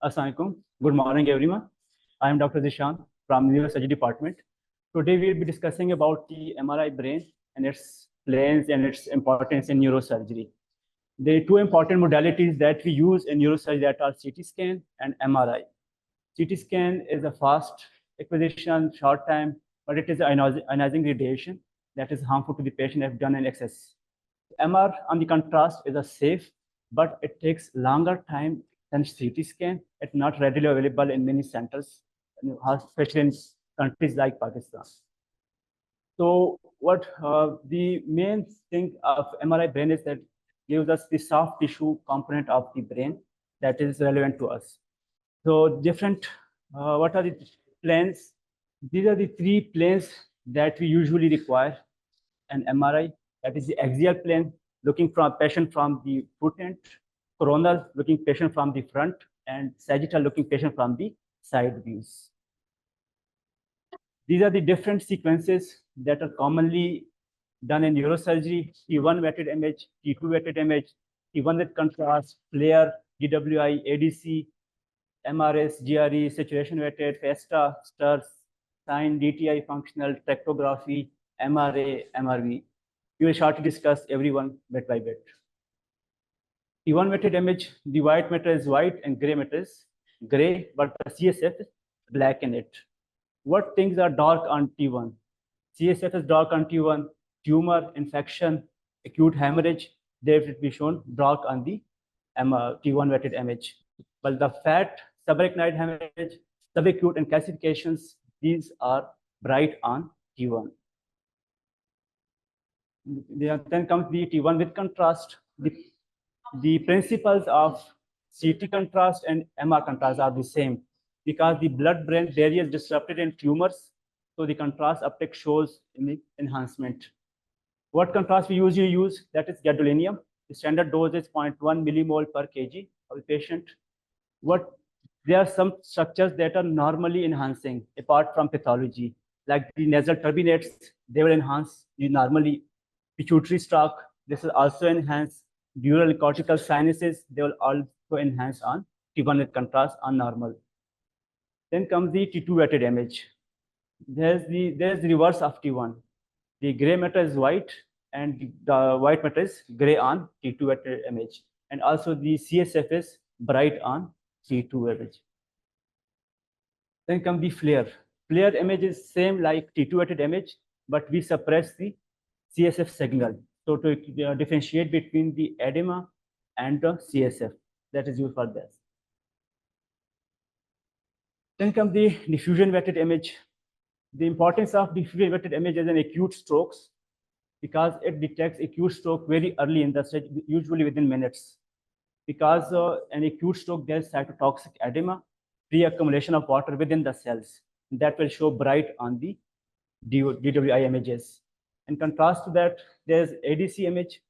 Assalamualaikum. Good morning, everyone. I am Dr. Zeeshan from Neurosurgery department. Today we'll be discussing about the MRI brain and its planes and its importance in neurosurgery. The two important modalities that we use in neurosurgery that are CT scan and MRI. CT scan is a fast acquisition, short time, but it is ionizing radiation that is harmful to the patient if done in excess. MR, on the contrast, is a safe, but it takes longer time than CT scan. It's not readily available in many centers, especially in countries like Pakistan. So what the main thing of MRI brain is that gives us the soft tissue component of the brain that is relevant to us. So different, what are the planes? These are the three planes that we usually require an MRI. That is the axial plane, looking from patient from the foot end, coronal, looking patient from the front, and sagittal, looking patient from the side views. These are the different sequences that are commonly done in neurosurgery: T1 weighted image, T2 weighted image, T1 with contrast, FLAIR, DWI, ADC, MRS, GRE, saturation weighted, FESTA, STIRS, SIGN, DTI, functional, tractography, MRA, MRV. We will shortly discuss every one bit by bit. T1 weighted image, the white matter is white and gray matter is gray, but the CSF is black in it. What things are dark on T1? CSF is dark on T1, tumor, infection, acute hemorrhage, they will be shown dark on the T1 weighted image. But the fat, subarachnoid hemorrhage, subacute, and calcifications, these are bright on T1. Then comes the T1 with contrast. The principles of CT contrast and MR contrast are the same because the blood-brain barrier is disrupted in tumors, so the contrast uptake shows enhancement. What contrast we usually use? That is gadolinium. The standard dose is 0.1 millimole per kg of the patient. There are some structures that are normally enhancing apart from pathology, like the nasal turbinates. They will enhance the normally pituitary stalk. This will also enhance dural cortical sinuses. They will also enhance on T1 with contrast on normal. Then comes the T2 weighted image. There's the reverse of T1. The gray matter is white and the white matter is gray on T2 weighted image. And also the CSF is bright on T2 image. Then comes the FLAIR. FLAIR image is same like T2 weighted image, but we suppress the CSF signal. So to differentiate between the edema and the CSF, that is used for this. Then comes the diffusion weighted image. The importance of diffusion weighted image is in acute strokes because it detects acute stroke very early in the stage, usually within minutes. Because an acute stroke, there is cytotoxic edema, pre-accumulation of water within the cells. That will show bright on the DWI images. In contrast to that, there's ADC image,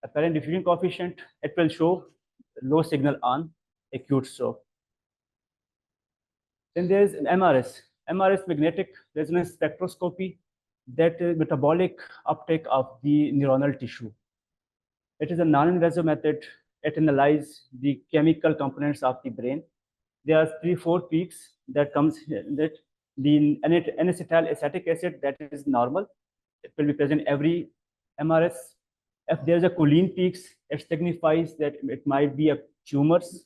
apparent diffusion coefficient. It will show low signal on acute stroke. Then there's an MRS. MRS, magnetic resonance spectroscopy, that is metabolic uptake of the neuronal tissue. It is a non-invasive method. It analyzes the chemical components of the brain. There are 3-4 peaks that comes that the N-acetyl acetic acid that is normal. It will be present every MRS. If there's a choline peaks, it signifies that it might be a tumors.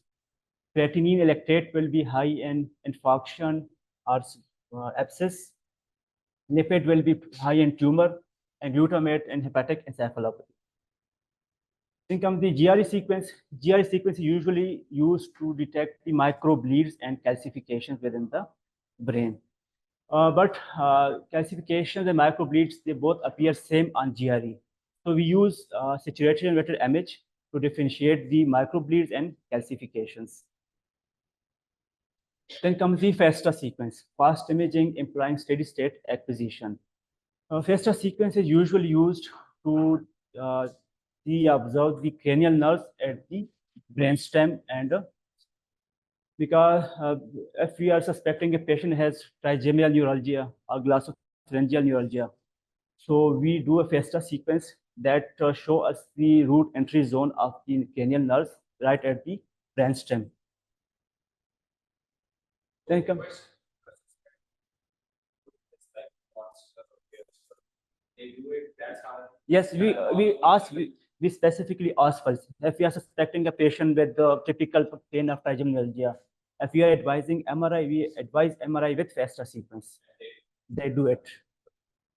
Creatinine electrate will be high in infarction or abscess. Lipid will be high in tumor, and glutamate in hepatic encephalopathy. Then comes the GRE sequence. GRE sequence is usually used to detect the microbleeds and calcifications within the brain. But calcifications and microbleeds, they both appear same on GRE. So we use saturation weighted image to differentiate the microbleeds and calcifications. Then comes the FESTA sequence, fast imaging implying steady state acquisition. FESTA sequence is usually used to observe the cranial nerves at the brainstem, and because if we are suspecting a patient has trigeminal neuralgia or glossopharyngeal neuralgia, so we do a FESTA sequence that show us the root entry zone of the cranial nerves right at the brainstem. Then come. Yes, we specifically ask first if we are suspecting a patient with the typical pain of trigeminalgia. If we are advising MRI, we advise MRI with faster sequence. They do it.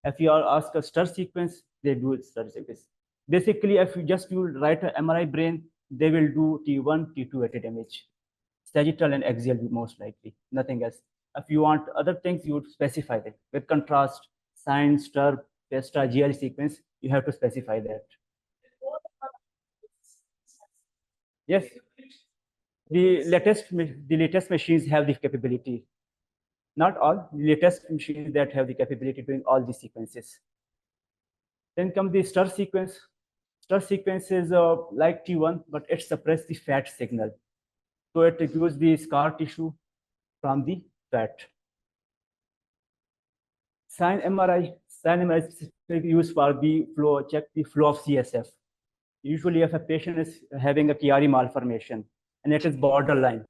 If you are asked a stir sequence, they do it stir sequence. Basically, if you write an MRI brain, they will do T1, T2 weighted image, sagittal and axial most likely, nothing else. If you want other things, you would specify them with contrast, sign, stir, Vesta, GL sequence. You have to specify that. Yes, the latest machines have the capability. Not all, the latest machines that have the capability doing all these sequences. Then comes the stir sequence. Stir sequence is like T1, but it suppresses the fat signal. So it removes the scar tissue from the fat. Sign MRI is specifically used for the flow, check the flow of CSF. Usually, if a patient is having a Chiari malformation and it is borderline,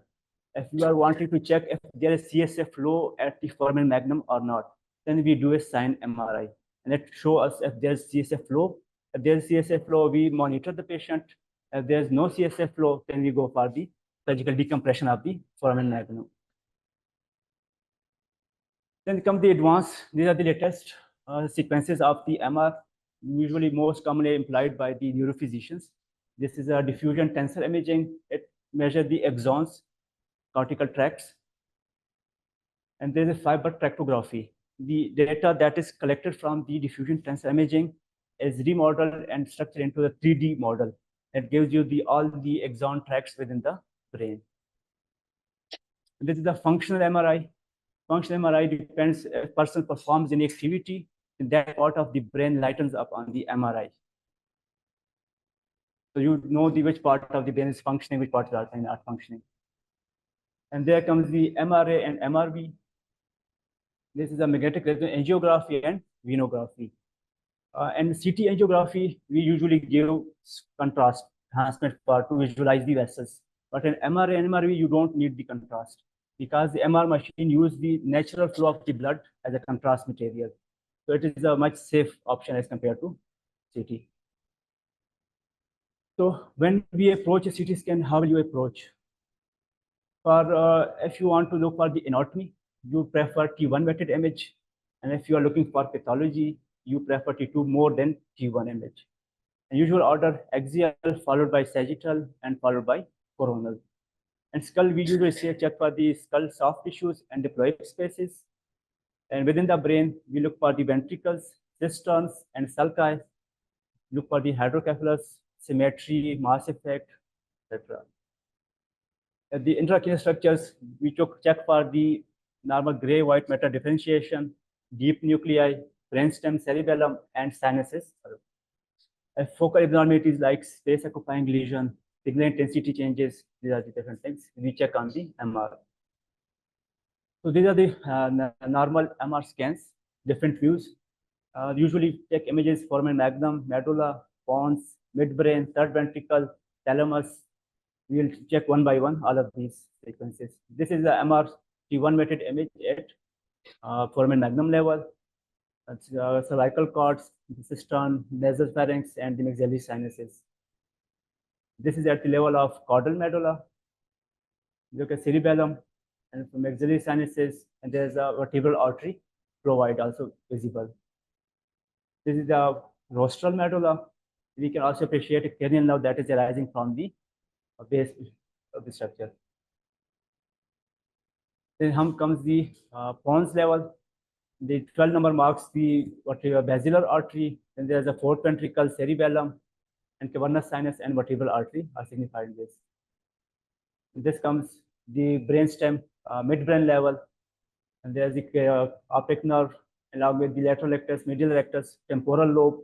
if you are wanting to check if there is CSF flow at the foramen magnum or not, then we do a sign MRI. And it shows us if there's CSF flow. If there's CSF flow, we monitor the patient. If there's no CSF flow, then we go for the surgical decompression of the foramen magnum. Then come the advanced. These are the latest sequences of the MR, usually most commonly employed by the neurophysicians. This is a diffusion tensor imaging. It measures the axons, cortical tracts. And there is a fiber tractography. The data that is collected from the diffusion tensor imaging is remodeled and structured into a 3D model that gives you all the axon tracts within the brain. This is the functional MRI. Functional MRI depends if a person performs any activity, and that part of the brain lightens up on the MRI. So you know which part of the brain is functioning, which parts are not functioning. And there comes the MRA and MRV. This is a magnetic resonance angiography and venography. And CT angiography, we usually give contrast enhancement to visualize the vessels. But in MRA and MRV, you don't need the contrast because the MR machine uses the natural flow of the blood as a contrast material. So it is a much safe option as compared to CT. So when we approach a CT scan, how will you approach? If you want to look for the anatomy, you prefer T1 weighted image. And if you are looking for pathology, you prefer T2 more than T1 image. And usual order, axial followed by sagittal and followed by coronal. And skull, we usually check for the skull soft tissues and diploid spaces. And within the brain, we look for the ventricles, cisterns, and sulci. Look for the hydrocephalus, symmetry, mass effect, etc. The intracranial structures, we check for the normal gray-white matter differentiation, deep nuclei, brainstem, cerebellum, and sinuses. Focal abnormalities like space occupying lesion, signal intensity changes, these are the different things we check on the MR. So these are the normal MR scans, different views. Usually take images foramen magnum, medulla, pons, midbrain, third ventricle, thalamus. We'll check one by one all of these sequences. This is the MR T1 weighted image at foramen magnum level. That's cervical cords, the cistern, nasal pharynx, and the maxillary sinuses. This is at the level of caudal medulla. Look at cerebellum and maxillary sinuses, and there's a vertebral artery flow wide also visible. This is the rostral medulla. We can also appreciate a cranial nerve that is arising from the base of the structure. Then comes the pons level. The 12 number marks the basilar artery. Then there's a fourth ventricle, cerebellum, and cavernous sinus and vertebral artery are signified in this. This comes the brainstem, midbrain level, and there's the optic nerve along with the lateral rectus, medial rectus, temporal lobe,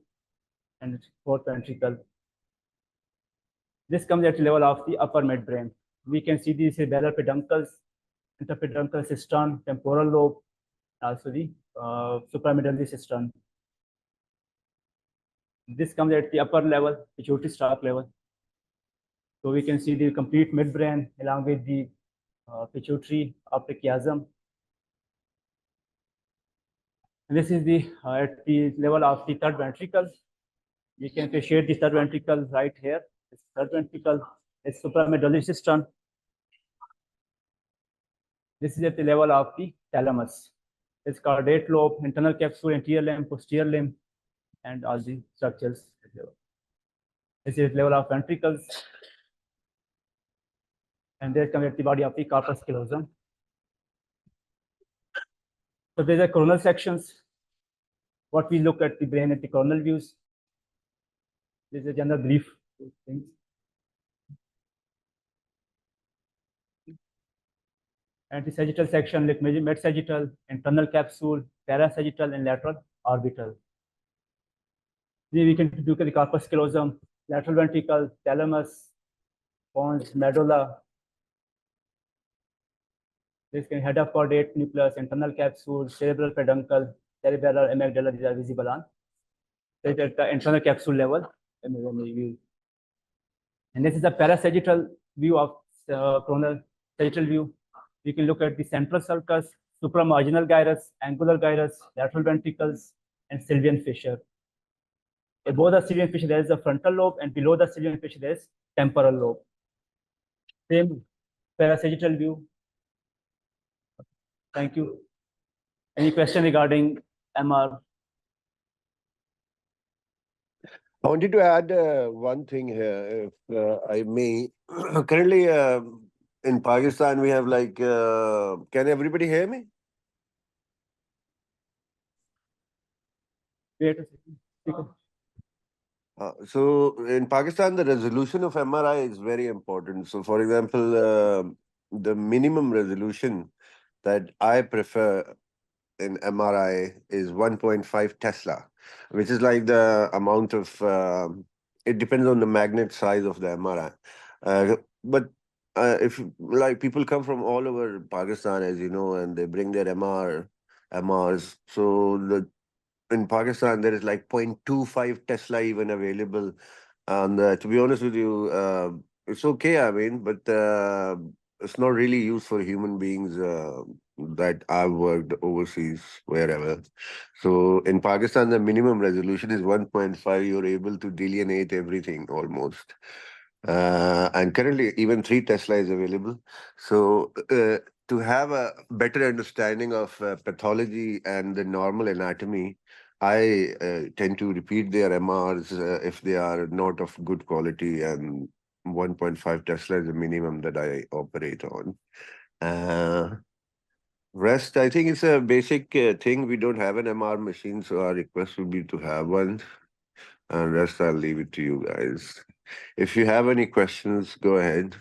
and fourth ventricle. This comes at the level of the upper midbrain. We can see the cerebellar peduncles, interpeduncle cistern, temporal lobe, also the supramedullary cistern. This comes at the upper level, pituitary stalk level. So we can see the complete midbrain along with the pituitary optic chiasm. And this is the at the level of the third ventricle. You can appreciate the third ventricle right here. This third ventricle is supramedullary system. This is at the level of the thalamus. It's caudate lobe, internal capsule, anterior limb, posterior limb, and all the structures. This is at the level of ventricles. And there comes at the body of the corpus callosum. So these are coronal sections. What we look at the brain at the coronal views. This is a general brief things. And the sagittal section like mid-sagittal, internal capsule, parasagittal, and lateral orbital. Then we can look at the corpus callosum, lateral ventricle, thalamus, pons, medulla. This can head of caudate nucleus, internal capsule, cerebral peduncle, cerebellar amygdala. These are visible on at the internal capsule level. And this is the parasagittal view of coronal sagittal view. We can look at the central sulcus, supramarginal gyrus, angular gyrus, lateral ventricles, and sylvian fissure. Above the sylvian fissure, there is a frontal lobe, and below the sylvian fissure, there is temporal lobe. Same parasagittal view. Thank you. Any question regarding MR? I wanted to add one thing here, if I may. Currently, in Pakistan, we have like, can everybody hear me? Wait a second. So in Pakistan, the resolution of MRI is very important. So for example, the minimum resolution that I prefer in MRI is 1.5 Tesla, which is like the amount of, it depends on the magnet size of the MRI. But if like people come from all over Pakistan, as you know, and they bring their MRs, so in Pakistan, there is like 0.25 Tesla even available. And to be honest with you, it's okay, I mean, but it's not really used for human beings that I've worked overseas, wherever. So in Pakistan, the minimum resolution is 1.5. You're able to delineate everything almost. And currently, even 3 Tesla is available. So to have a better understanding of pathology and the normal anatomy, I tend to repeat their MRs if they are not of good quality, and 1.5 Tesla is the minimum that I operate on. Rest, I think it's a basic thing. We don't have an MR machine, so our request would be to have one. And rest, I'll leave it to you guys. If you have any questions, go ahead.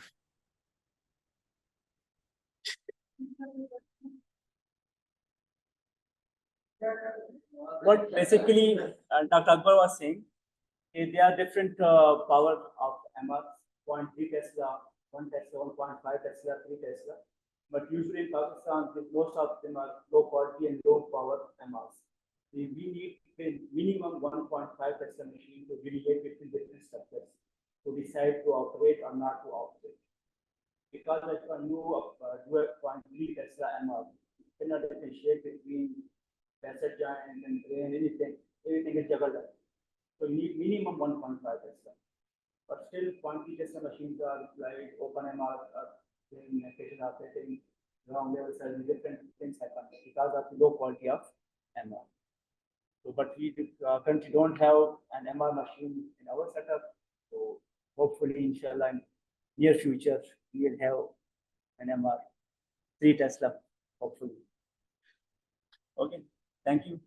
What basically Dr. Akbar was saying is there are different power of MR, 0.3 Tesla, 1 Tesla, 1.5 Tesla, 3 Tesla. But usually in Pakistan, most of them are low quality and low power MRs. We need a minimum 1.5 Tesla machine to relate between different structures to decide to operate or not to operate. Because if you do a 0.3 Tesla MR, you cannot differentiate between facet giant and brain, anything is juggled up. So you need minimum 1.5 Tesla. But still, 0.3 Tesla machines are like open MR, in patient operating wrong level surgery, different things happen because of the low quality of MR. So, but we currently don't have an MR machine in our setup. So hopefully, inshallah, in near future, we will have an MR 3 Tesla, hopefully. Okay, thank you.